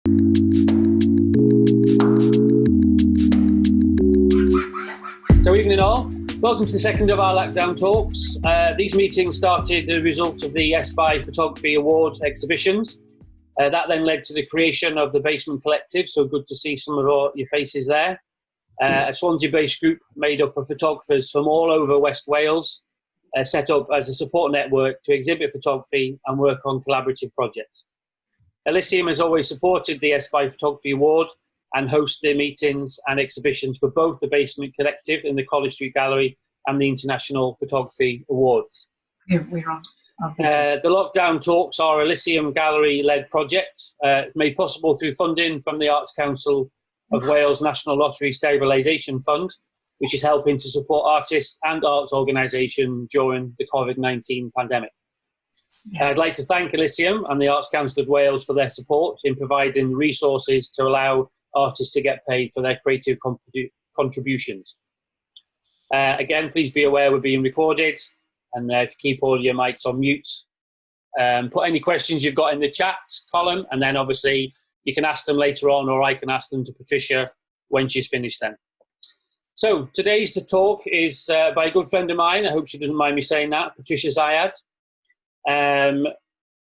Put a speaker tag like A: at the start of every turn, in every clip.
A: So evening all, welcome to the second of our lockdown talks. These meetings started the result of the SBI Photography Award exhibitions. That then led to the creation of the Basement Collective, so good to see some of your faces there. A Swansea-based group made up of photographers from all over West Wales, set up as a support network to exhibit photography and work on collaborative projects. Elysium has always supported the SBI Photography Award and hosts the meetings and exhibitions for both the Basement Collective in the College Street Gallery and the International Photography Awards.
B: Here we are.
A: The lockdown talks are Elysium Gallery-led project, made possible through funding from the Arts Council of Wales National Lottery Stabilisation Fund, which is helping to support artists and arts organisations during the COVID-19 pandemic. I'd like to thank Elysium and the Arts Council of Wales for their support in providing resources to allow artists to get paid for their creative contributions. Again, please be aware we're being recorded, and if you keep all your mics on mute, put any questions you've got in the chat column, and then obviously you can ask them later on, or I can ask them to Patricia when she's finished then. So today's talk is by a good friend of mine, I hope she doesn't mind me saying that, Patricia Ziad.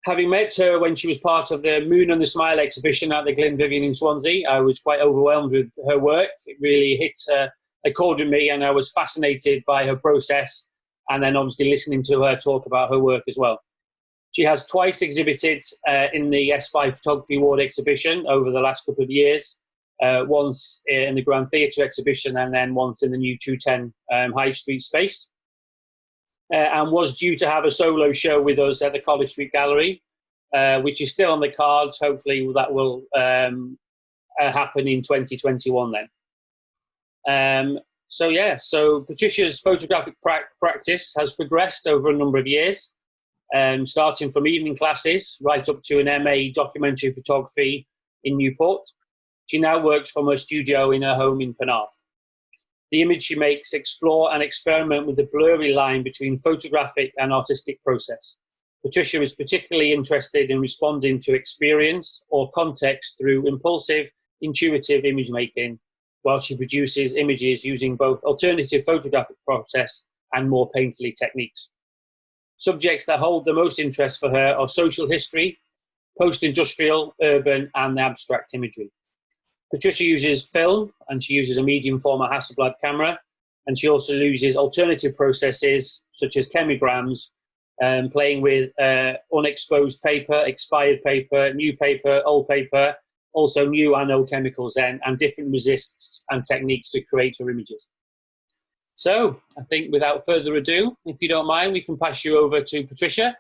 A: Having met her when she was part of the Moon and the Smile exhibition at the Glenvivian in Swansea, I was quite overwhelmed with her work. It really hit a chord with me, and I was fascinated by her process, and then obviously listening to her talk about her work as well. She has twice exhibited in the SBI Photography Award exhibition over the last couple of years, once in the Grand Theatre exhibition and then once in the new 210 High Street space. And was due to have a solo show with us at the College Street Gallery, which is still on the cards. Hopefully that will happen in 2021 then. So Patricia's photographic practice has progressed over a number of years, starting from evening classes right up to an MA documentary photography in Newport. She now works from her studio in her home in Penarth. The image she makes explore and experiment with the blurry line between photographic and artistic process. Patricia is particularly interested in responding to experience or context through impulsive, intuitive image making, while she produces images using both alternative photographic process and more painterly techniques. Subjects that hold the most interest for her are social history, post-industrial, urban, and the abstract imagery. Patricia uses film, and she uses a medium format Hasselblad camera, and she also uses alternative processes such as chemigrams, playing with unexposed paper, expired paper, new paper, old paper, also new and old chemicals then, and different resists and techniques to create her images. So I think without further ado, if you don't mind, we can pass you over to Patricia.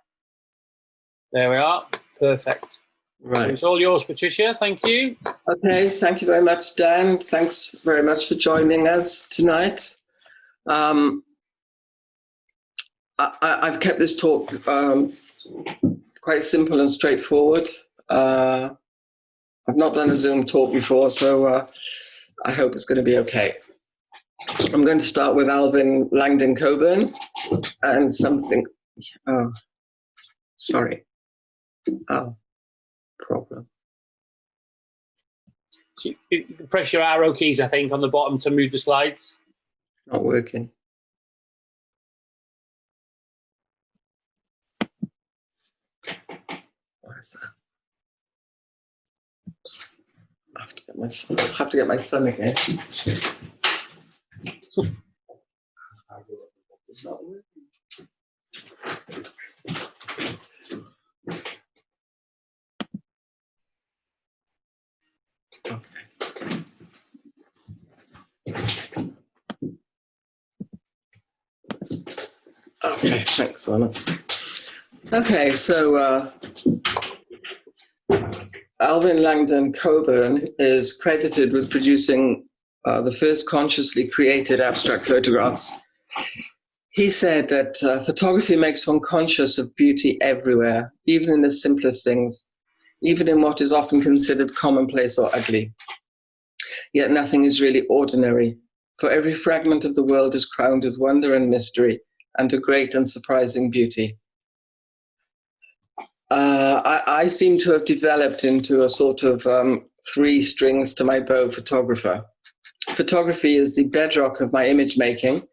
A: There we are, perfect.
C: Right.
A: So it's all yours, Patricia. Thank you.
C: Okay, thank you very much, Dan. Thanks very much for joining us tonight. I've kept this talk quite simple and straightforward. I've not done a Zoom talk before, so I hope it's going to be okay. I'm going to start with Alvin, Langdon, Coburn, and something. Oh, sorry. Oh. Problem.
A: So you can press your arrow keys, I think, on the bottom to move the slides.
C: It's not working. What is that? I have to get my son. I have to get my son again. It's not working. Okay, thanks, Anna. Okay, so Alvin Langdon Coburn is credited with producing the first consciously created abstract photographs. He said that photography makes one conscious of beauty everywhere, even in the simplest things, even in what is often considered commonplace or ugly. Yet nothing is really ordinary, for every fragment of the world is crowned with wonder and mystery, and a great and surprising beauty. I seem to have developed into a sort of three strings to my bow photographer. Photography is the bedrock of my image making.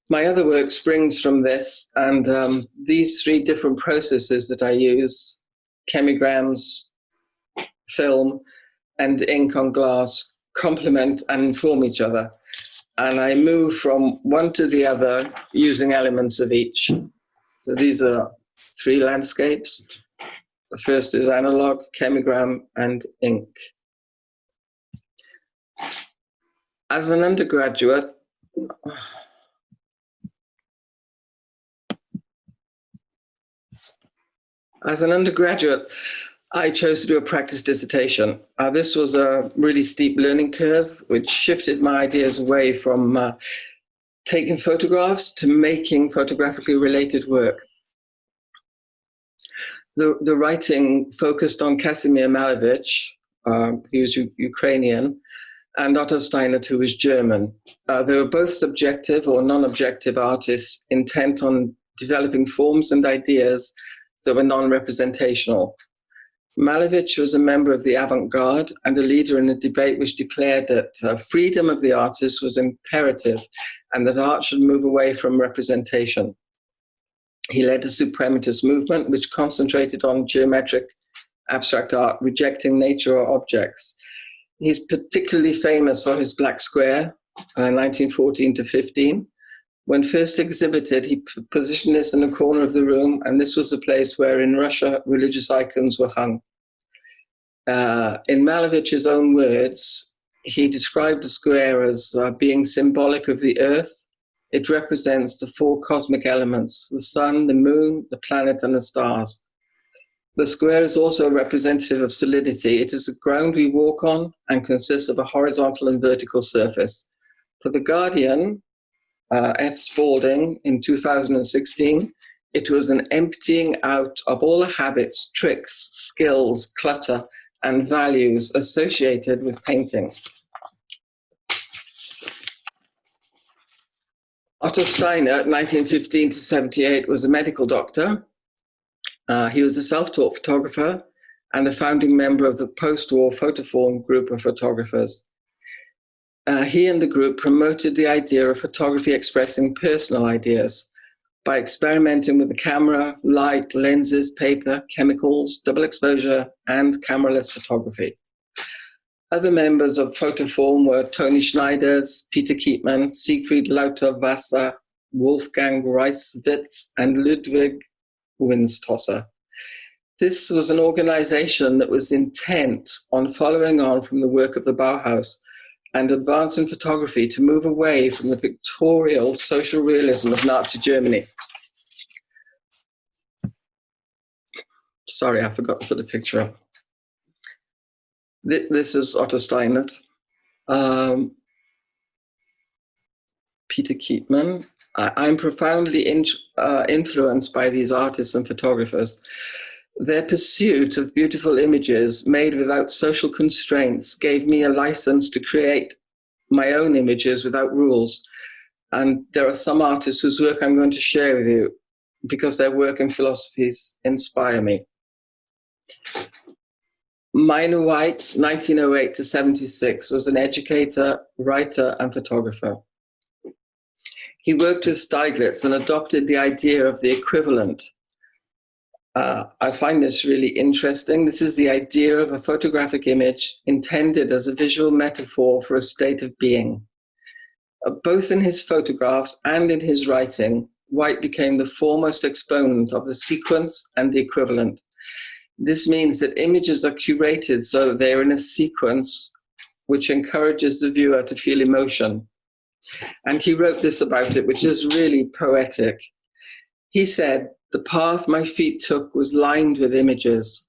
C: My other work springs from this, and these three different processes that I use, chemigrams, film, and ink on glass, complement and inform each other. And I move from one to the other using elements of each. So these are three landscapes. The first is analog, chemigram, and ink. As an undergraduate, I chose to do a practice dissertation. This was a really steep learning curve, which shifted my ideas away from taking photographs to making photographically related work. The writing focused on Casimir Malevich, he was Ukrainian, and Otto Steinert, who was German. They were both subjective or non-objective artists intent on developing forms and ideas that were non-representational. Malevich was a member of the avant-garde and a leader in a debate which declared that freedom of the artist was imperative and that art should move away from representation. He led a suprematist movement which concentrated on geometric abstract art, rejecting nature or objects. He's particularly famous for his Black Square, 1914 to 15. When first exhibited, he positioned this in a corner of the room, and this was the place where in Russia religious icons were hung. In Malevich's own words, he described the square as being symbolic of the earth. It represents the four cosmic elements, the sun, the moon, the planet, and the stars. The square is also representative of solidity. It is the ground we walk on and consists of a horizontal and vertical surface. For The Guardian, F. Spalding, in 2016, it was an emptying out of all the habits, tricks, skills, clutter, and values associated with painting. Otto Steinert, 1915 to 78, was a medical doctor. He was a self-taught photographer and a founding member of the post-war Photoform group of photographers. He and the group promoted the idea of photography expressing personal ideas by experimenting with the camera, light, lenses, paper, chemicals, double exposure, and cameraless photography. Other members of Photoform were Toni Schneiders, Peter Keetman, Siegfried Lauter-Wasser, Wolfgang Reiswitz, and Ludwig Winstosser. This was an organization that was intent on following on from the work of the Bauhaus and advancing photography to move away from the pictorial social realism of Nazi Germany. Sorry, I forgot to put the picture up. This is Otto Steinert. Peter Keetman. I'm profoundly influenced by these artists and photographers. Their pursuit of beautiful images made without social constraints gave me a license to create my own images without rules. And there are some artists whose work I'm going to share with you because their work and philosophies inspire me. Minor White, 1908 to 76, was an educator, writer, and photographer. He worked with Stieglitz and adopted the idea of the equivalent. I find this really interesting. This is the idea of a photographic image intended as a visual metaphor for a state of being. Both in his photographs and in his writing, White became the foremost exponent of the sequence and the equivalent. This means that images are curated so that they're in a sequence which encourages the viewer to feel emotion. And he wrote this about it, which is really poetic. He said, "The path my feet took was lined with images,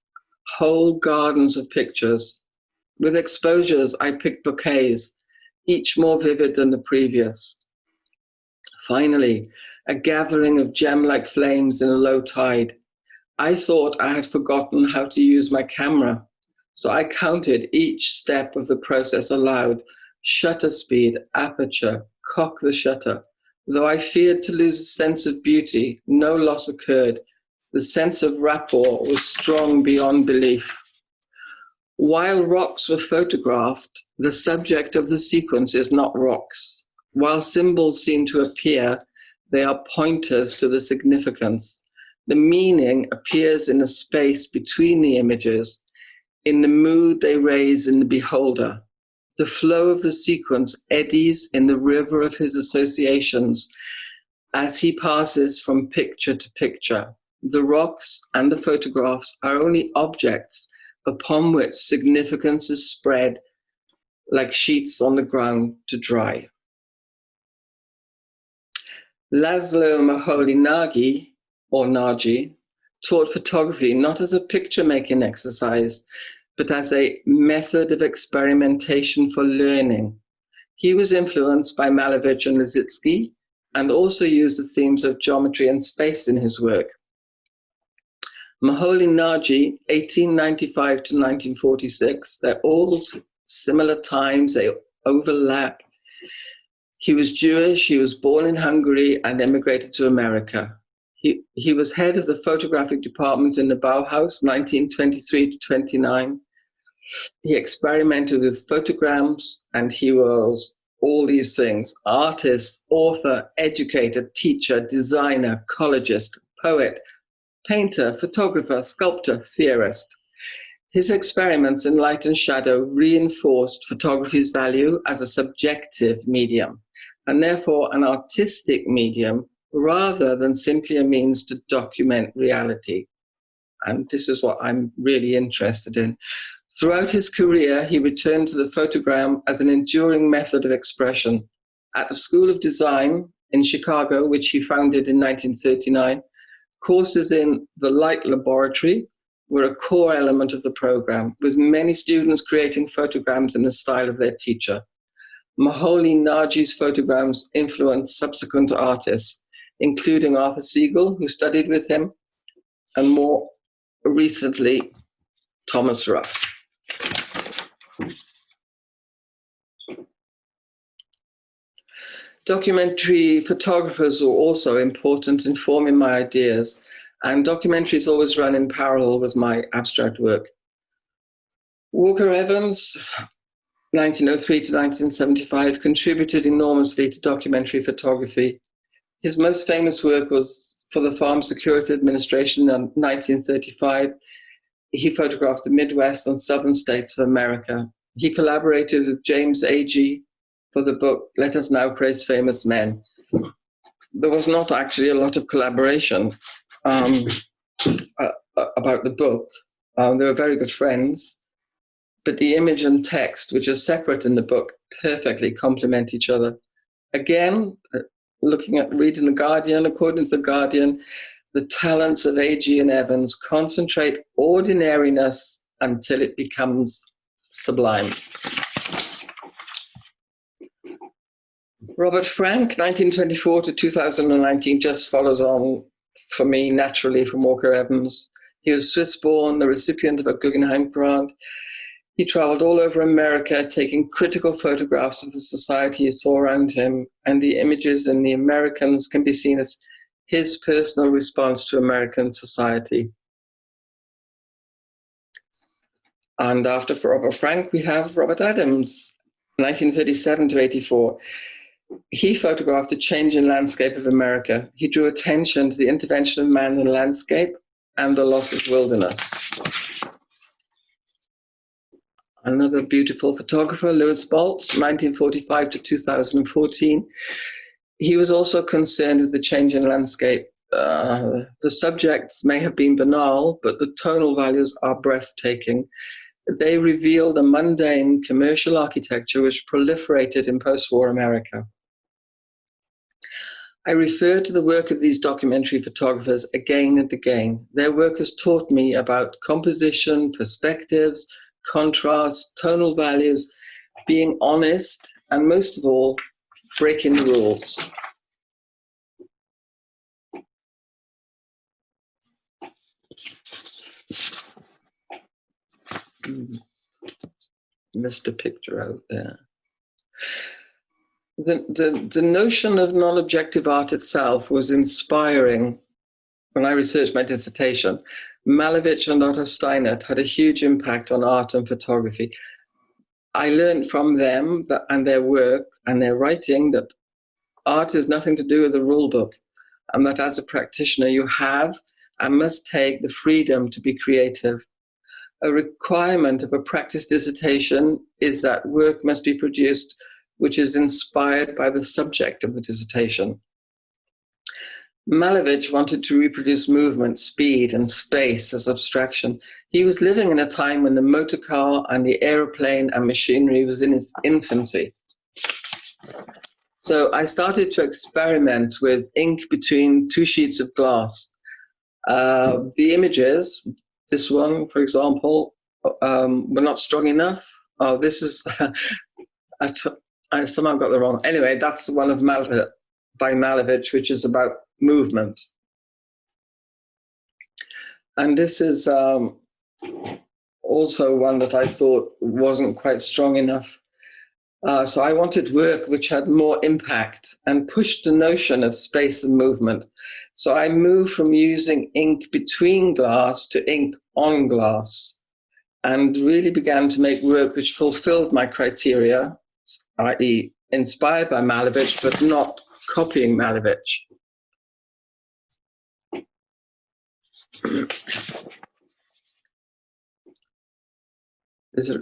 C: whole gardens of pictures. With exposures, I picked bouquets, each more vivid than the previous. Finally, a gathering of gem-like flames in a low tide. I thought I had forgotten how to use my camera, so I counted each step of the process aloud, shutter speed, aperture, cock the shutter. Though I feared to lose a sense of beauty, no loss occurred. The sense of rapport was strong beyond belief. While rocks were photographed, the subject of the sequence is not rocks. While symbols seem to appear, they are pointers to the significance. The meaning appears in the space between the images, in the mood they raise in the beholder. The flow of the sequence eddies in the river of his associations as he passes from picture to picture. The rocks and the photographs are only objects upon which significance is spread like sheets on the ground to dry. Laszlo Moholy-Nagy, or Nagy, taught photography not as a picture-making exercise, but as a method of experimentation for learning. He was influenced by Malevich and Lissitzky, and also used the themes of geometry and space in his work. Moholy-Nagy, 1895 to 1946, they're all similar times, they overlap. He was Jewish, he was born in Hungary and emigrated to America. He was head of the photographic department in the Bauhaus, 1923 to 29. He experimented with photograms, and he was all these things: artist, author, educator, teacher, designer, collegist, poet, painter, photographer, sculptor, theorist. His experiments in light and shadow reinforced photography's value as a subjective medium, and therefore an artistic medium, rather than simply a means to document reality. And this is what I'm really interested in. Throughout his career, he returned to the photogram as an enduring method of expression. At the School of Design in Chicago, which he founded in 1939, courses in the Light Laboratory were a core element of the program, with many students creating photograms in the style of their teacher. Moholy-Nagy's photograms influenced subsequent artists, including Arthur Siegel, who studied with him, and more recently, Thomas Ruff. Documentary photographers were also important in forming my ideas, and documentaries always run in parallel with my abstract work. Walker Evans, 1903 to 1975, contributed enormously to documentary photography. His most famous work was for the Farm Security Administration in 1935. He photographed the Midwest and Southern states of America. He collaborated with James Agee for the book, Let Us Now Praise Famous Men. There was not actually a lot of collaboration about the book. They were very good friends, but the image and text, which are separate in the book, perfectly complement each other. Again, reading The Guardian, according to The Guardian, the talents of Agee and Evans concentrate ordinariness until it becomes sublime. Robert Frank, 1924 to 2019, just follows on for me naturally from Walker Evans. He was Swiss-born, the recipient of a Guggenheim Grant. He traveled all over America, taking critical photographs of the society he saw around him, and the images in The Americans can be seen as his personal response to American society. And after Robert Frank, we have Robert Adams, 1937 to 84. He photographed the changing landscape of America. He drew attention to the intervention of man in the landscape and the loss of wilderness. Another beautiful photographer, Louis Baltz, 1945 to 2014. He was also concerned with the changing landscape. The subjects may have been banal, but the tonal values are breathtaking. They reveal the mundane commercial architecture which proliferated in post-war America. I refer to the work of these documentary photographers again and again. Their work has taught me about composition, perspectives, contrast, tonal values, being honest, and most of all, breaking the rules. Missed a picture out there. The notion of non-objective art itself was inspiring when I researched my dissertation, Malevich and Otto Steinert had a huge impact on art and photography. I learned from them and their work and their writing that art is nothing to do with the rule book, and that as a practitioner you have and must take the freedom to be creative. A requirement of a practice dissertation is that work must be produced which is inspired by the subject of the dissertation. Malevich wanted to reproduce movement, speed, and space as abstraction. He was living in a time when the motor car and the aeroplane and machinery was in its infancy. So I started to experiment with ink between two sheets of glass. The images, this one, for example, were not strong enough. Oh, this is, I somehow got the wrong. Anyway, that's one of by Malevich, which is about movement. And this is also one that I thought wasn't quite strong enough. So I wanted work which had more impact and pushed the notion of space and movement. So I moved from using ink between glass to ink on glass, and really began to make work which fulfilled my criteria, i.e. inspired by Malevich, but not copying Malevich.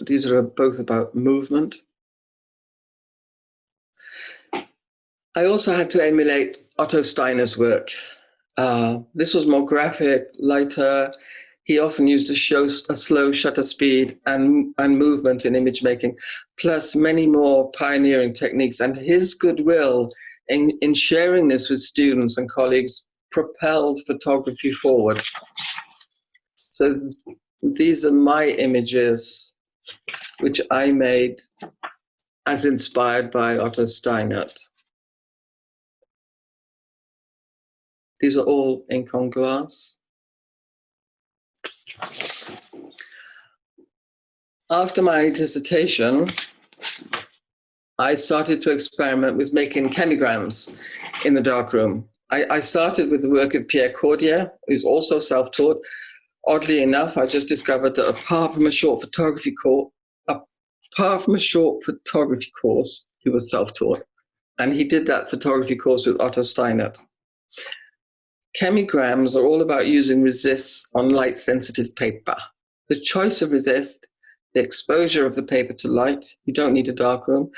C: These are both about movement. I also had to emulate Otto Steiner's work. This was more graphic, lighter. He often used a slow shutter speed and movement in image making, plus many more pioneering techniques. And his goodwill in sharing this with students and colleagues propelled photography forward. So these are my images, which I made as inspired by Otto Steinert. These are all ink on glass. After my dissertation, I started to experiment with making chemigrams in the darkroom. I started with the work of Pierre Cordier, who's also self-taught. Oddly enough, I just discovered that apart from a short photography course, he was self-taught. And he did that photography course with Otto Steinert. Chemigrams are all about using resists on light-sensitive paper. The choice of resist, the exposure of the paper to light, you don't need a darkroom,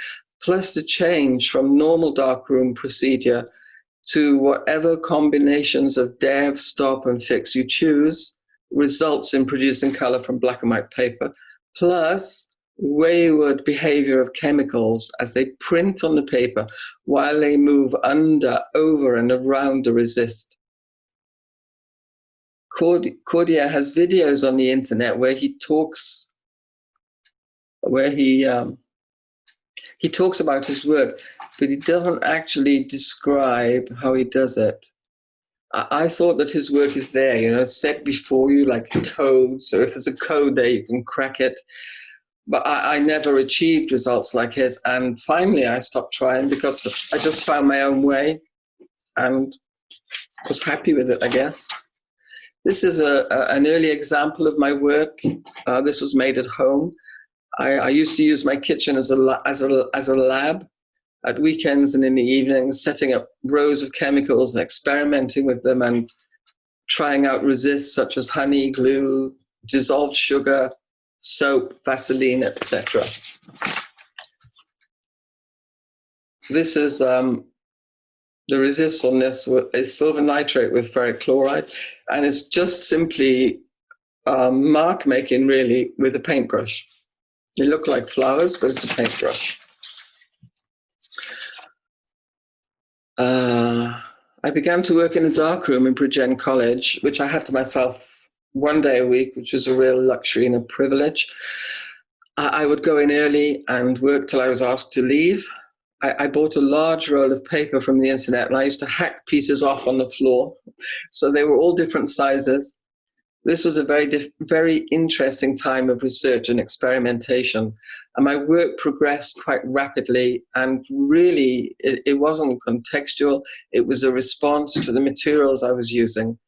C: plus the change from normal darkroom procedure to whatever combinations of dev, stop, and fix you choose, results in producing color from black and white paper, plus wayward behavior of chemicals as they print on the paper while they move under, over, and around the resist. Cordier has videos on the internet where he talks about his work, but he doesn't actually describe how he does it. I thought that his work is there, set before you like a code. So if there's a code there, you can crack it. But I never achieved results like his. And finally, I stopped trying because I just found my own way and was happy with it, I guess. This is an early example of my work. This was made at home. I used to use my kitchen as a lab at weekends and in the evenings, setting up rows of chemicals and experimenting with them and trying out resists such as honey, glue, dissolved sugar, soap, Vaseline, etc. This is the resist on this is silver nitrate with ferric chloride, and it's just simply mark making really with a paintbrush. They look like flowers, but it's a paintbrush. I began to work in a darkroom in Bridgend College, which I had to myself one day a week, which was a real luxury and a privilege. I would go in early and work till I was asked to leave. I bought a large roll of paper from the internet, and I used to hack pieces off on the floor. So they were all different sizes. This was a very interesting time of research and experimentation. And my work progressed quite rapidly, and really it wasn't contextual. It was a response to the materials I was using.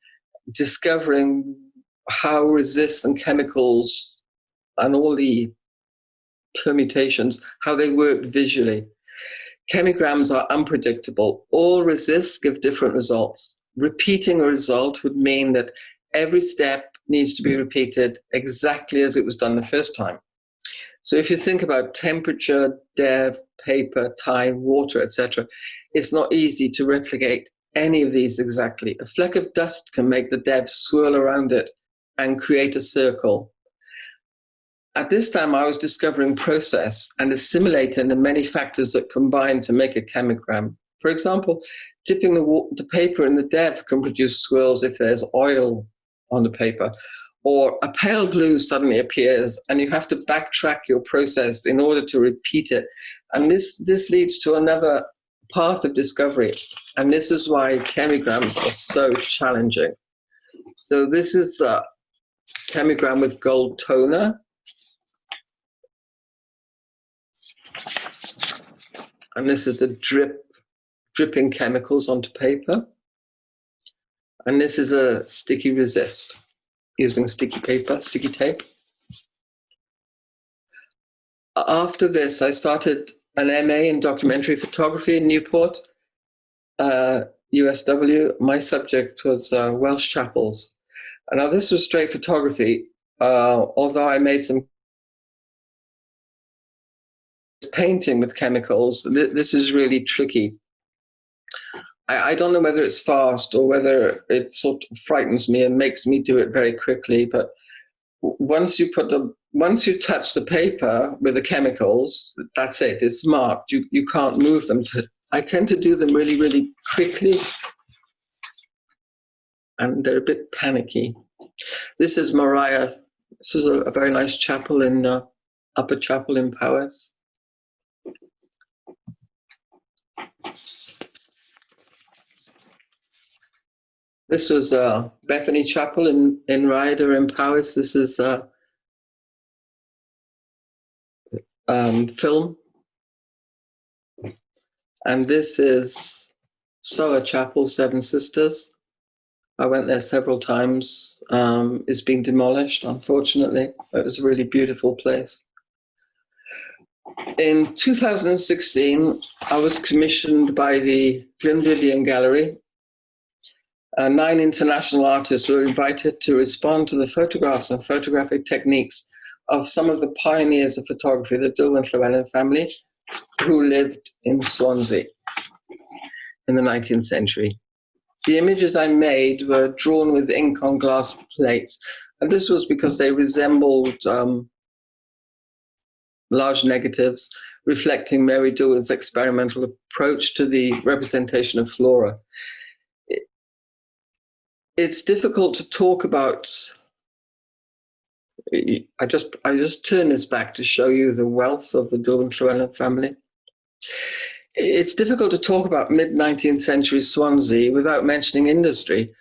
C: discovering how resistant chemicals and all the permutations, how they work visually. Chemigrams are unpredictable. All resists give different results. Repeating a result would mean that every step needs to be repeated exactly as it was done the first time. So if you think about temperature, dev, paper, time, water, etc., it's not easy to replicate any of these exactly. A fleck of dust can make the dev swirl around it and create a circle. At this time, I was discovering process and assimilating the many factors that combine to make a chemigram. For example, dipping the paper in the dev can produce swirls if there's oil on the paper, or a pale blue suddenly appears and you have to backtrack your process in order to repeat it. And this leads to another path of discovery. And this is why chemigrams are so challenging. So this is a chemigram with gold toner. And this is a dripping chemicals onto paper. And this is a sticky resist using sticky paper, sticky tape. After this, I started an MA in documentary photography in Newport, USW. My subject was Welsh chapels. And now this was straight photography, although I made some painting with chemicals. This is really tricky. I don't know whether it's fast or whether it sort of frightens me and makes me do it very quickly. But once you touch the paper with the chemicals, that's it. It's marked. You can't move them. I tend to do them really, really quickly, and they're a bit panicky. This is Mariah. This is a very nice chapel in Upper Chapel in Powys. This was Bethany Chapel in Ryder in Powys. This is film. And this is Sower Chapel, Seven Sisters. I went there several times. It's been demolished, unfortunately. It was a really beautiful place. In 2016, I was commissioned by the Glenvivian Gallery. 9 international artists were invited to respond to the photographs and photographic techniques of some of the pioneers of photography, the Dillwyn Llewellyn family, who lived in Swansea in the 19th century. The images I made were drawn with ink on glass plates, and this was because they resembled large negatives reflecting Mary Dillwyn's experimental approach to the representation of flora. It's difficult to talk about. I just turn this back to show you the wealth of the Dillwyn Llewellyn family. It's difficult to talk about mid-19th century Swansea without mentioning industry,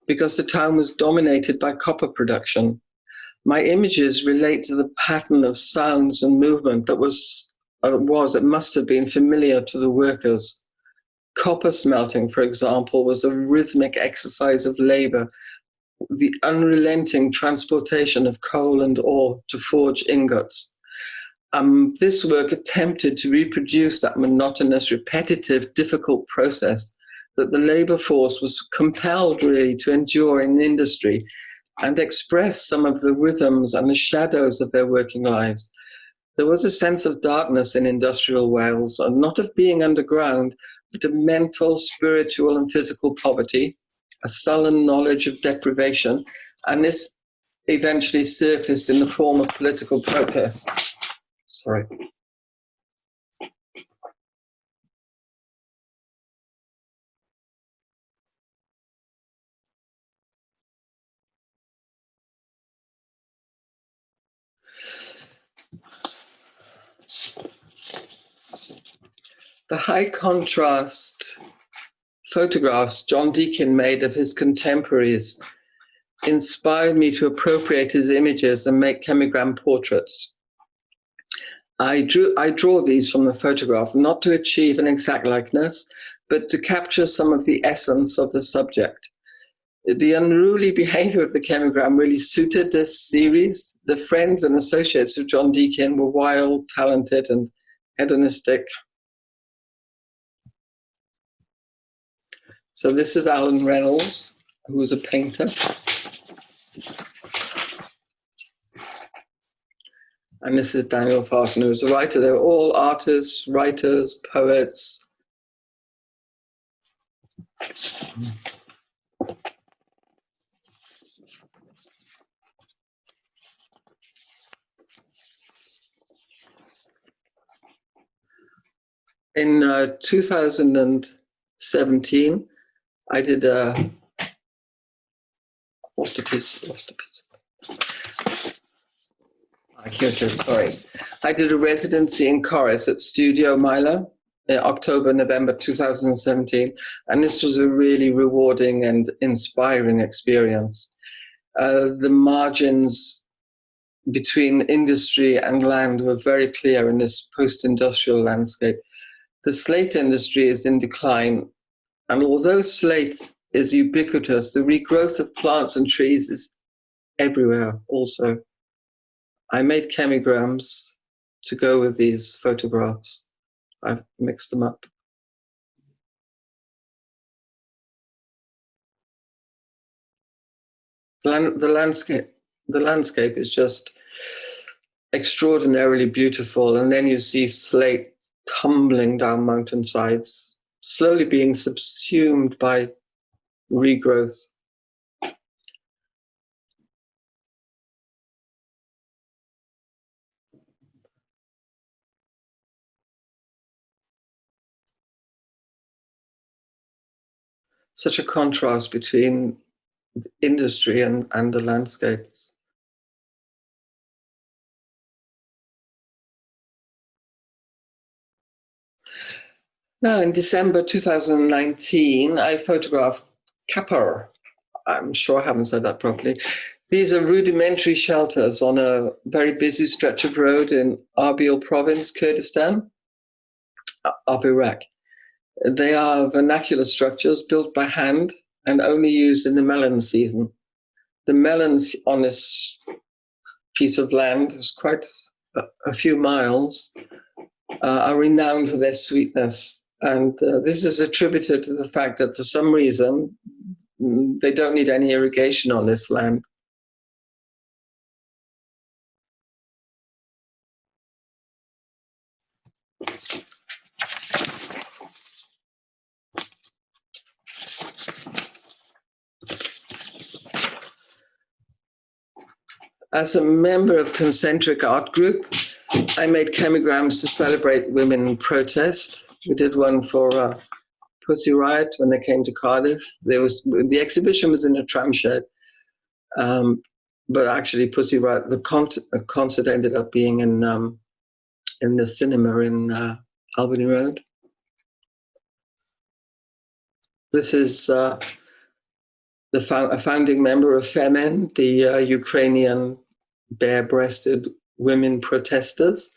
C: because the town was dominated by copper production. My images relate to the pattern of sounds and movement that must have been familiar to the workers. Copper smelting, for example, was a rhythmic exercise of labor, the unrelenting transportation of coal and ore to forge ingots. This work attempted to reproduce that monotonous, repetitive, difficult process that the labor force was compelled really to endure in industry, and express some of the rhythms and the shadows of their working lives. There was a sense of darkness in industrial Wales, and not of being underground, but of mental, spiritual, and physical poverty, a sullen knowledge of deprivation, and this eventually surfaced in the form of political protest. Sorry. The high contrast photographs John Deakin made of his contemporaries inspired me to appropriate his images and make chemigram portraits. I draw these from the photograph, not to achieve an exact likeness, but to capture some of the essence of the subject. The unruly behavior of the chemigram really suited this series. The friends and associates of John Deakin were wild, talented, and hedonistic. So this is Alan Reynolds, who was a painter. And this is Daniel Farson, who was a writer. They were all artists, writers, poets. In 2017, I did a lost a piece. Sorry. I did a residency in Chorus at Studio Myla in October, November 2017, and this was a really rewarding and inspiring experience. The margins between industry and land were very clear in this post-industrial landscape. The slate industry is in decline, and although slate is ubiquitous, the regrowth of plants and trees is everywhere also. I made chemigrams to go with these photographs. I've mixed them up. The landscape is just extraordinarily beautiful, and then you see slate tumbling down mountainsides, slowly being subsumed by regrowth. Such a contrast between industry and the landscapes. Now, in December 2019, I photographed Kapur. I'm sure I haven't said that properly. These are rudimentary shelters on a very busy stretch of road in Arbil province, Kurdistan of Iraq. They are vernacular structures built by hand and only used in the melon season. The melons on this piece of land, is quite a few miles, are renowned for their sweetness. And this is attributed to the fact that for some reason, they don't need any irrigation on this land. As a member of Concentric Art Group, I made chemigrams to celebrate women in protest. We did one for Pussy Riot when they came to Cardiff. The exhibition was in a tram shed, but actually Pussy Riot, the concert ended up being in the cinema in Albany Road. This is a founding member of Femen, the Ukrainian bare-breasted women protesters,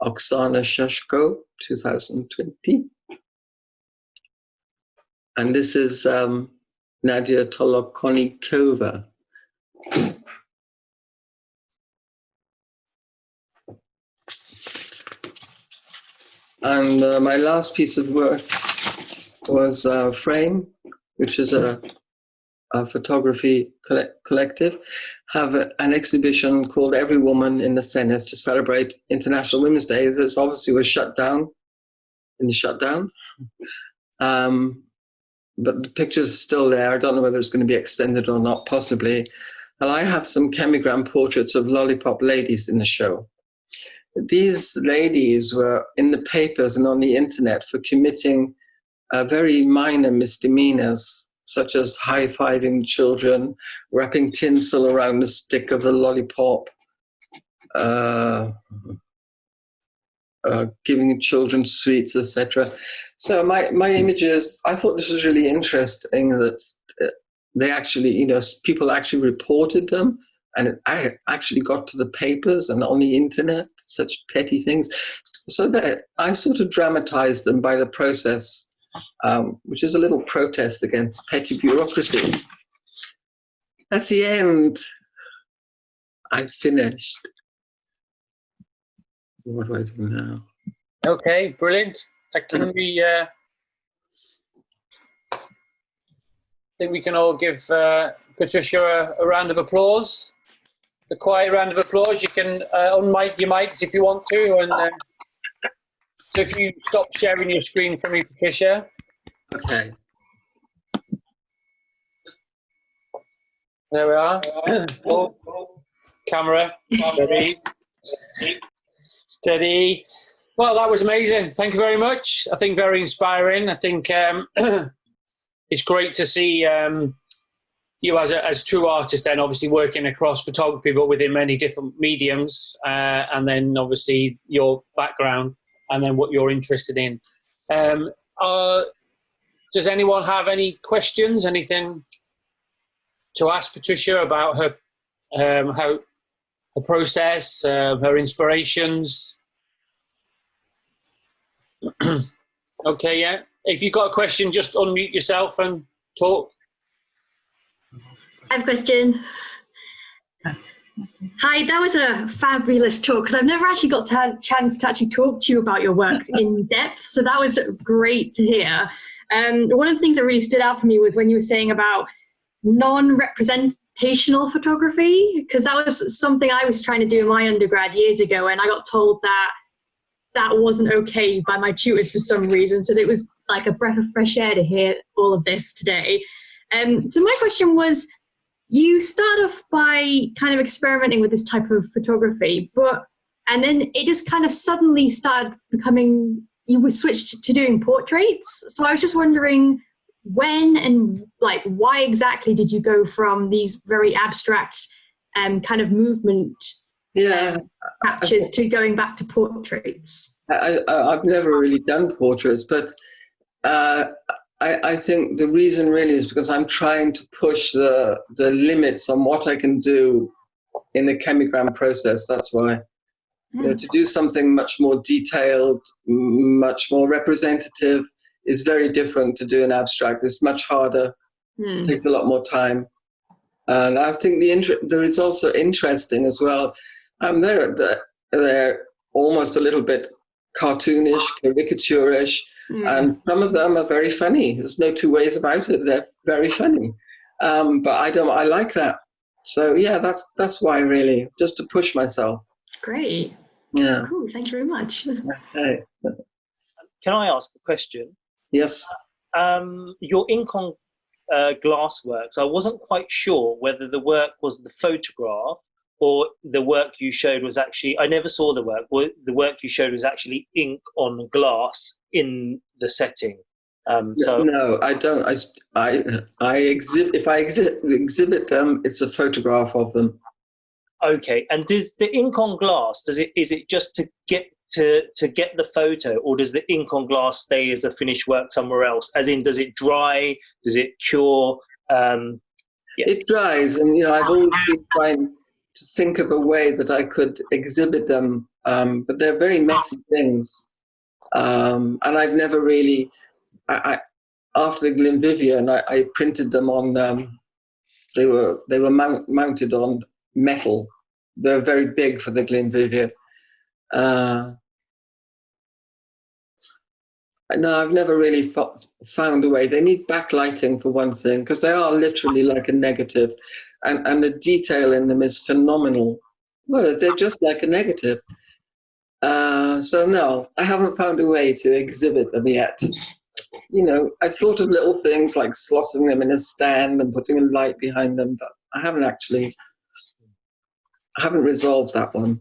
C: Oksana Shashko, 2020. And this is Nadia Tolokonikova. And my last piece of work was Frame, which is a photography collective, have an exhibition called Every Woman in the Senate to celebrate International Women's Day. This obviously was shut down in the shutdown. But the picture's are still there. I don't know whether it's going to be extended or not, possibly. And I have some chemigram portraits of lollipop ladies in the show. These ladies were in the papers and on the internet for committing very minor misdemeanors, such as high-fiving children, wrapping tinsel around the stick of the lollipop, giving children sweets, etc. So my images, I thought this was really interesting that they actually, people actually reported them, and I actually got to the papers and on the internet, such petty things. So that I sort of dramatized them by the process, which is a little protest against petty bureaucracy. That's the end. I finished. What do I do now?
A: Okay, brilliant. Can we? I think we can all give Patricia a round of applause. A quiet round of applause. You can unmic your mics if you want to, and so if you stop sharing your screen for me, Patricia.
C: Okay.
A: There we are. Oh, camera. Steady. Steady. Well, that was amazing. Thank you very much. I think very inspiring. I think it's great to see you as true artist, then obviously working across photography, but within many different mediums, and then obviously your background, and then what you're interested in. Does anyone have any questions? Anything to ask Patricia about her, how her process, her inspirations? Okay, yeah. If you've got a question, just unmute yourself and talk.
B: I have a question. Hi, that was a fabulous talk, because I've never actually got a chance to actually talk to you about your work in depth, so that was great to hear. One of the things that really stood out for me was when you were saying about non-representational photography, because that was something I was trying to do in my undergrad years ago, and I got told that that wasn't okay by my tutors for some reason, so it was like a breath of fresh air to hear all of this today. So my question was, you start off by kind of experimenting with this type of photography, and then it just kind of suddenly started becoming, you were switched to doing portraits. So I was just wondering when and like why exactly did you go from these very abstract kind of movement captures to going back to portraits?
C: I've never really done portraits, but I think the reason really is because I'm trying to push the limits on what I can do in the chemigram process. That's why. You know, to do something much more detailed, much more representative is very different to do an abstract. It's much harder. It takes a lot more time. And I think the results are interesting as well. They're almost a little bit cartoonish, caricaturish, and some of them are very funny. There's no two ways about it. They're very funny. But I like that. So yeah, that's why, really, just to push myself.
B: Great.
C: Yeah.
B: Cool. Thank you very much.
C: Okay.
D: Can I ask a question?
C: Yes.
D: Your Incon glass works, I wasn't quite sure whether the work was the photograph or the work you showed was actually, I never saw the work. The work you showed was actually ink on glass in the setting.
C: No, I don't. If I exhibit them, it's a photograph of them.
D: Okay, and does the ink on glass, is it just to get the photo, or does the ink on glass stay as a finished work somewhere else? As in, does it dry? Does it cure?
C: It dries, and I've always been trying to think of a way that I could exhibit them, but they're very messy things, and I've never really. After the Glenvivian, I printed them on. They were mounted on metal. They're very big for the Glenvivian. No, I've never really found a way. They need backlighting for one thing, because they are literally like a negative, and the detail in them is phenomenal. Well, they're just like a negative. So no, I haven't found a way to exhibit them yet. I've thought of little things like slotting them in a stand and putting a light behind them, but I haven't resolved that one.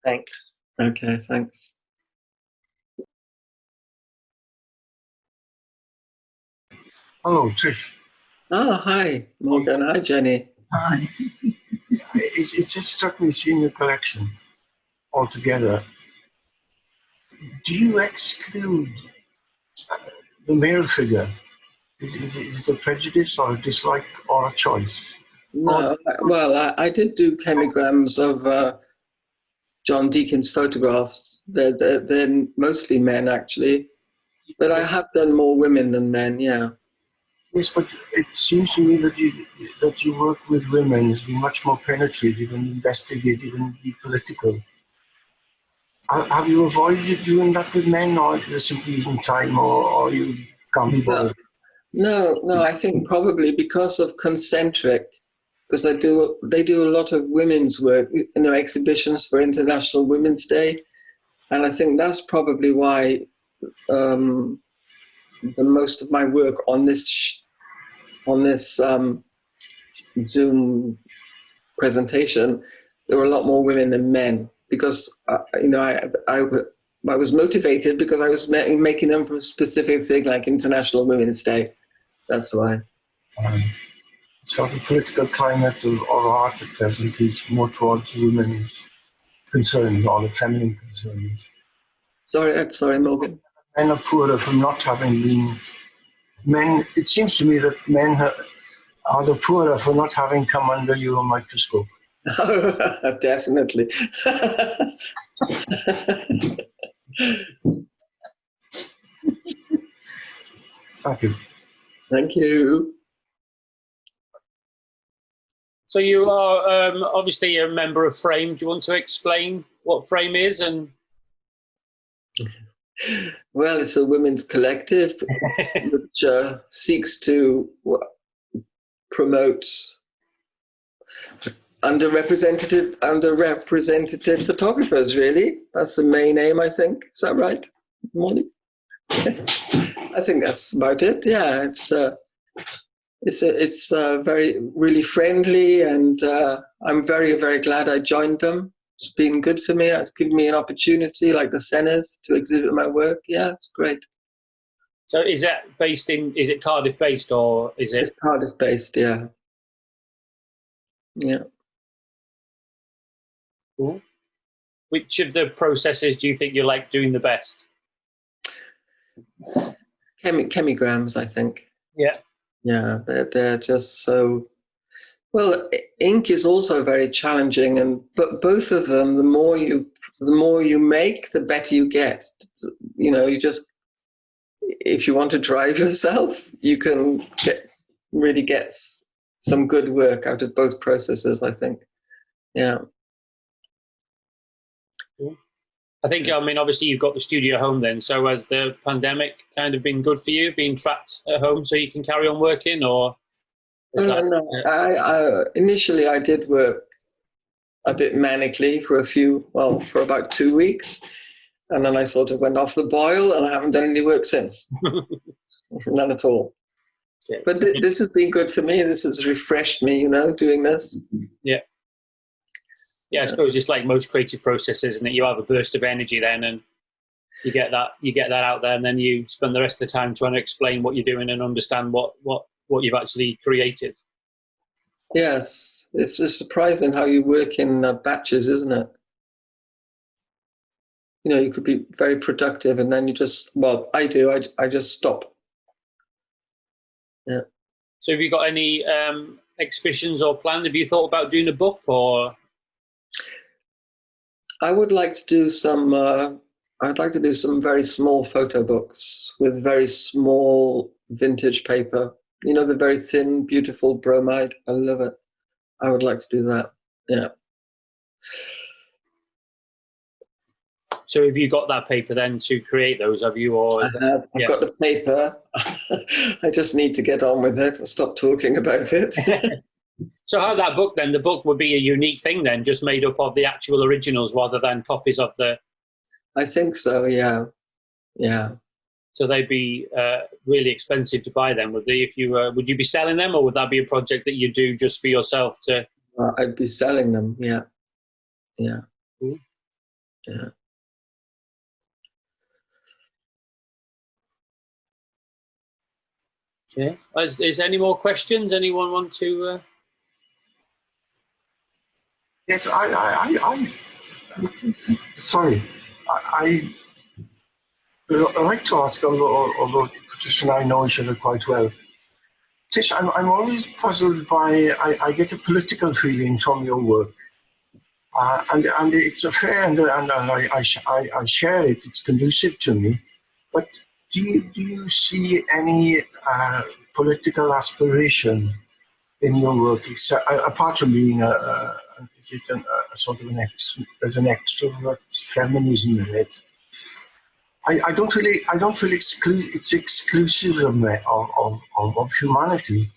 D: Thanks.
C: Okay, thanks.
E: Hello, Trish.
C: Oh, hi, Morgan. Hi, Jenny.
E: Hi. It just struck me seeing your collection altogether. Do you exclude the male figure? Is it a prejudice or a dislike or a choice?
C: No, well, I did do chemigrams of John Deacon's photographs. They're mostly men, actually. But I have done more women than men, yeah.
E: Yes, but it seems to me that you work with women has been much more penetrative and investigative and be political. Have you avoided doing that with men, or they're simply using time, or you can't be bothered?
C: No, I think probably because of concentric, because they do a lot of women's work, exhibitions for International Women's Day, and I think that's probably why the most of my work on this Zoom presentation, there were a lot more women than men, because I was motivated because I was making them for a specific thing like International Women's Day. That's why.
E: So the political climate of art at present is more towards women's concerns or the feminine concerns.
C: Sorry, Morgan.
E: Men are poorer from not having been men. It seems to me that men are the poorer for not having come under your microscope.
C: Definitely.
E: Thank you.
C: Thank you.
A: So you are obviously a member of Frame. Do you want to explain what Frame is? And
C: well, it's a women's collective which seeks to promote underrepresented photographers. Really, that's the main aim, I think. Is that right, Molly? I think that's about it. Yeah, it's very really friendly, and I'm very, very glad I joined them. It's been good for me. It's given me an opportunity, like the Senate, to exhibit my work. Yeah, it's great.
A: So is it Cardiff based, or is it?
C: It's Cardiff based, yeah. Yeah.
A: Cool. Which of the processes do you think you like doing the best?
C: Chemigrams, I think.
A: Yeah.
C: Yeah, they're just so. Well, ink is also very challenging, but both of them, the more you make, the better you get. You just, if you want to drive yourself, you can really get some good work out of both processes, I think. Yeah.
A: I think, obviously you've got the studio home then, so has the pandemic kind of been good for you, being trapped at home so you can carry on working, or?
C: No. Initially I did work a bit manically for about 2 weeks, and then I sort of went off the boil, and I haven't done any work since. None at all. Yeah, but this has been good for me. This has refreshed me, doing this.
A: Yeah. Yeah, I suppose it's like most creative processes, isn't it? You have a burst of energy then, and you get that out there, and then you spend the rest of the time trying to explain what you're doing and understand what you've actually created.
C: Yes, it's just surprising how you work in batches, isn't it? You could be very productive, and then you just, I do, I just stop. Yeah.
A: So have you got any exhibitions or planned? Have you thought about doing a book, or?
C: I would like to do some, I'd like to do some very small photo books with very small vintage paper. The very thin, beautiful bromide. I love it. I would like to do that. Yeah.
A: So have you got that paper then to create those? Have you? Or
C: I have. I've got the paper. I just need to get on with it and stop talking about it.
A: So how that book then? The book would be a unique thing then, just made up of the actual originals rather than copies of the.
C: I think so. Yeah. Yeah.
A: So they'd be really expensive to buy then, would they? If you would you be selling them, or would that be a project that you do just for yourself to?
C: I'd be selling them. Yeah. Yeah.
A: Cool.
C: Yeah.
A: Yeah. Is any more questions? Anyone want to?
E: Yes, sorry. I like to ask, although Patricia and I know each other quite well. Tish, I'm always puzzled by, I get a political feeling from your work. And it's a fair, and I share it, it's conducive to me. But do you see any political aspiration in your work, apart from being a sort of there's an extrovert feminism in it. I don't feel it's exclusive of humanity.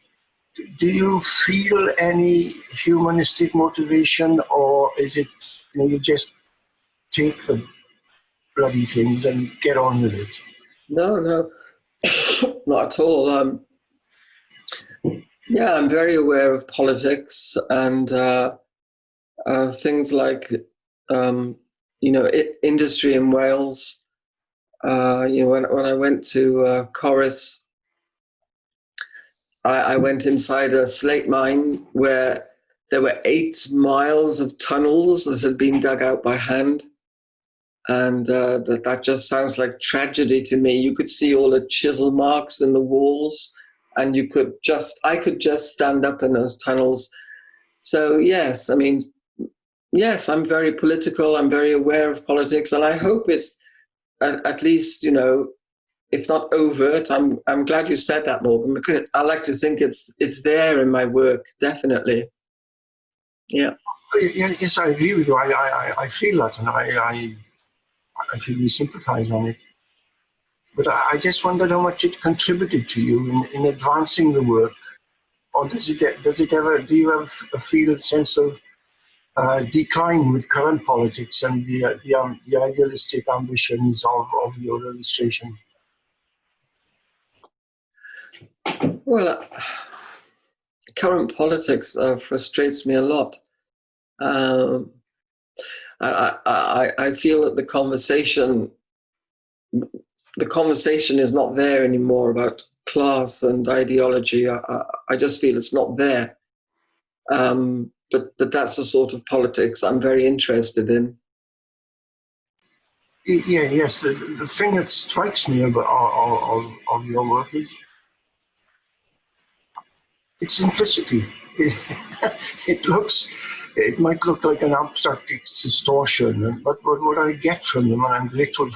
E: Do you feel any humanistic motivation, or is it, you just take the bloody things and get on with it?
C: No, not at all. Yeah, I'm very aware of politics and things like, industry in Wales. When I went to Corus, I went inside a slate mine where there were 8 miles of tunnels that had been dug out by hand. And that just sounds like tragedy to me. You could see all the chisel marks in the walls, and I could just stand up in those tunnels. So yes, I'm very political. I'm very aware of politics, and I hope it's at least, if not overt. I'm glad you said that, Morgan, because I like to think it's there in my work, definitely. Yeah.
E: Yes, I agree with you. I feel that, and I feel we sympathise on it. But I just wondered how much it contributed to you in advancing the work, or do you have feel a sense of decline with current politics and the idealistic ambitions of your illustration?
C: Well, current politics frustrates me a lot. I feel that the conversation is not there anymore about class and ideology. I just feel it's not there. But that's the sort of politics I'm very interested in.
E: Yes. The thing that strikes me about of your work is its simplicity. It might look like an abstract distortion, but what I get from them, and I'm grateful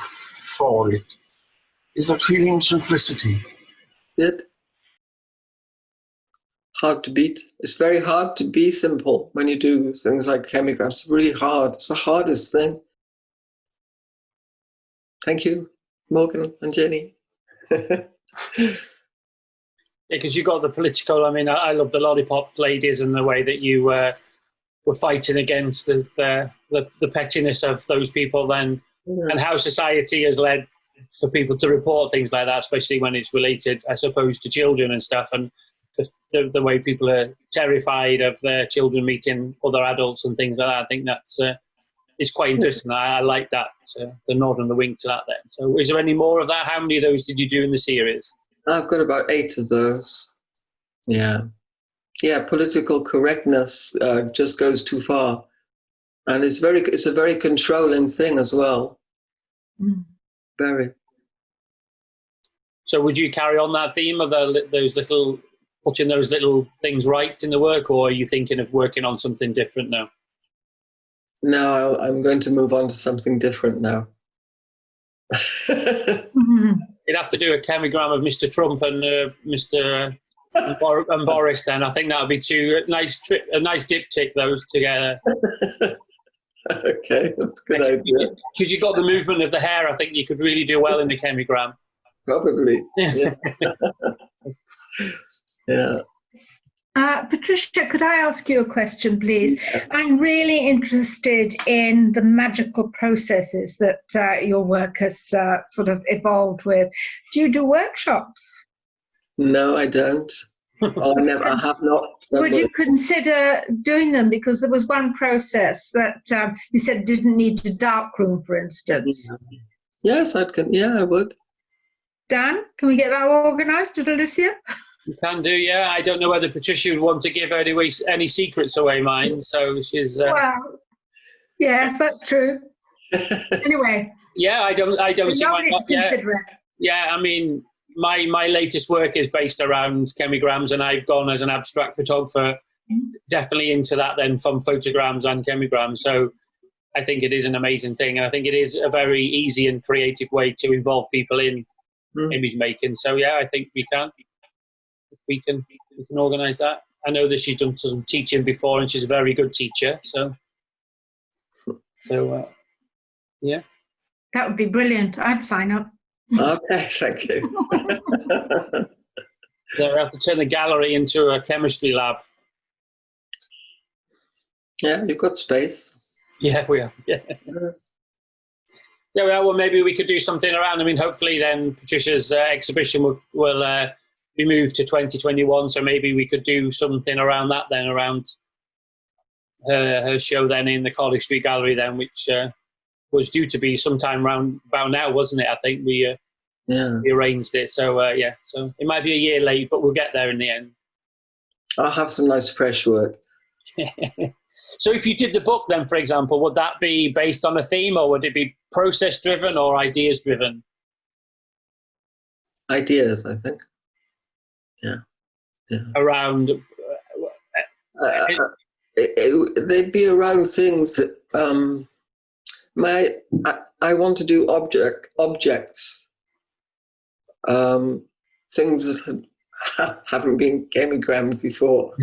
E: for it, is that feeling of simplicity.
C: Hard to beat. It's very hard to be simple when you do things like chemigrams. It's really hard. It's the hardest thing. Thank you, Morgan and Jenny.
A: Because you got the political. I love the lollipop ladies and the way that you were fighting against the pettiness of those people then, and how society has led for people to report things like that, especially when it's related, I suppose, to children and stuff, and the way people are terrified of their children meeting other adults and things like that. I think that's it's quite interesting. I like that, the nod and the wink to that then. So is there any more of that? How many of those did you do in the series?
C: I've got about 8 of those. Yeah, political correctness just goes too far. And it's a very controlling thing as well. Very.
A: So would you carry on that theme of putting those little things right in the work, or are you thinking of working on something different now?
C: No, I'm going to move on to something different now.
A: You'd have to do a chemigram of Mr. Trump and Mr. and Boris then. I think that would be a nice diptych, those together.
C: Okay, that's a good idea.
A: Because you got the movement of the hair, I think you could really do well in the chemigram.
C: Probably. Yeah. Yeah.
F: Patricia, could I ask you a question, please? I'm really interested in the magical processes that your work has sort of evolved with. Do you do workshops?
C: No, I don't. I have not.
F: Would you consider doing them? Because there was one process that you said didn't need a darkroom, for instance.
C: Yes, I would.
F: Dan, can we get that organised at Elysium?
A: You can do, yeah. I don't know whether Patricia would want to give any secrets away, mine. So she's.
F: Well, yes, that's true. Anyway.
A: Yeah, I don't see why not.
F: Yeah,
A: my latest work is based around chemigrams, and I've gone as an abstract photographer, definitely into that then from photograms and chemigrams. So I think it is an amazing thing, and I think it is a very easy and creative way to involve people in image making. So yeah, I think we can. we can organise that. I know that she's done some teaching before, and she's a very good teacher. So yeah.
F: That would be brilliant. I'd sign up.
C: Okay, thank you.
A: So we have to turn the gallery into a chemistry lab.
C: Yeah, you've got space.
A: Yeah, we are. Yeah. Yeah, well, maybe we could do something around. I mean, hopefully then Patricia's exhibition will be moved to 2021. So maybe we could do something around that then, around her show then in the College Street Gallery then, which was due to be sometime around about now, wasn't it? I think we arranged it. So, so it might be a year late, but we'll get there in the end.
C: I'll have some nice fresh work.
A: So if you did the book then, for example, would that be based on a theme, or would it be process-driven or ideas-driven?
C: Ideas, I think. Yeah.
A: Around...
C: they'd be around things that... I want to do objects. Things that haven't been chemigrammed before.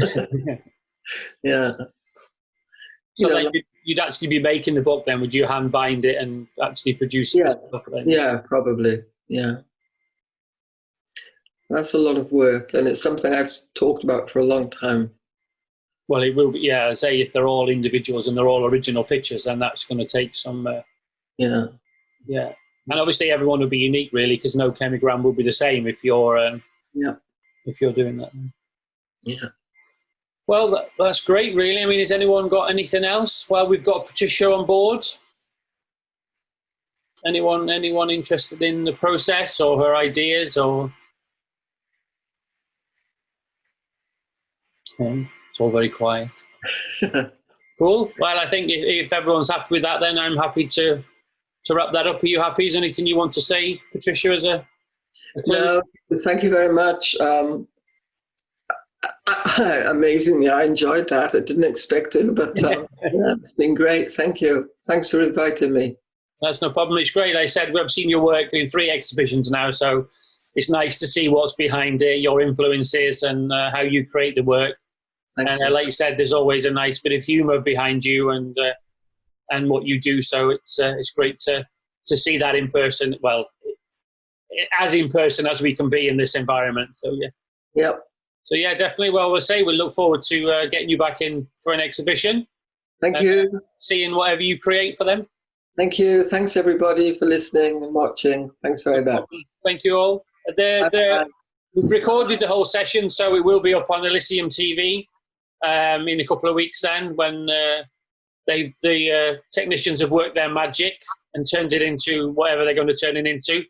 C: Yeah.
A: So then you'd actually be making the book then? Would you hand bind it and actually produce it?
C: Yeah, probably. Yeah. That's a lot of work, and it's something I've talked about for a long time.
A: Well, it will be, yeah. Say if they're all individuals and they're all original pictures, then that's going to take some...
C: Yeah.
A: And obviously everyone will be unique, really, because no chemigram will be the same if you're if you're doing that.
C: Yeah.
A: Well, that's great, really. I mean, has anyone got anything else? Well, we've got Patricia on board. Anyone interested in the process or her ideas, or? It's all very quiet. Cool. Well, I think if everyone's happy with that, then I'm happy to wrap that up. Are you happy? Is there anything you want to say, Patricia, as a
C: No, thank you very much. Amazingly, I enjoyed that. I didn't expect to, but it's been great. Thank you. Thanks for inviting me.
A: That's no problem. It's great. Like I said, we've seen your work in 3 exhibitions now, so it's nice to see what's behind it, your influences, and how you create the work.
C: Thank you.
A: Like you said, there's always a nice bit of humour behind you and what you do. So it's great to see that in person. Well, as in person as we can be in this environment. So yeah.
C: Yep.
A: So yeah, definitely. Well, we'll look forward to getting you back in for an exhibition.
C: Thank you.
A: Seeing whatever you create for them.
C: Thank you. Thanks everybody for listening and watching. Thanks very much.
A: Thank you all. We've recorded the whole session, so it will be up on Elysium TV in a couple of weeks then, when the technicians have worked their magic and turned it into whatever they're going to turn it into.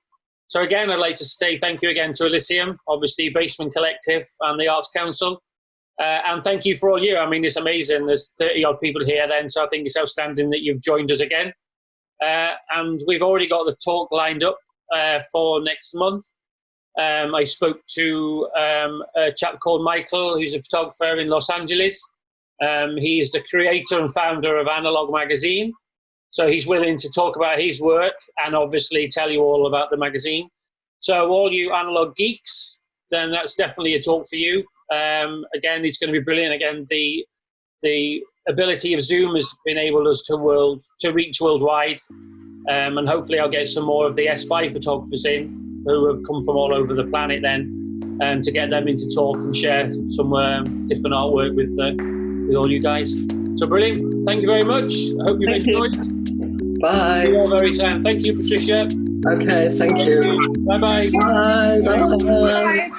A: So again, I'd like to say thank you again to Elysium, obviously Basement Collective and the Arts Council. And thank you for all you. I mean, it's amazing. There's 30-odd people here then, so I think it's outstanding that you've joined us again. And we've already got the talk lined up for next month. I spoke to a chap called Michael, who's a photographer in Los Angeles. He's the creator and founder of Analog Magazine. So he's willing to talk about his work and obviously tell you all about the magazine. So all you analog geeks, then that's definitely a talk for you. Again, it's going to be brilliant. Again, the ability of Zoom has enabled us to reach worldwide. And hopefully I'll get some more of the SPY photographers in who have come from all over the planet then, to get them in to talk and share some different artwork with all you guys. So brilliant. Thank you very much. I hope you've enjoyed.
C: Bye.
A: You are very sound. Thank you, Patricia.
C: Okay, thank you.
A: Bye-bye.
C: Bye. Bye.
F: Bye.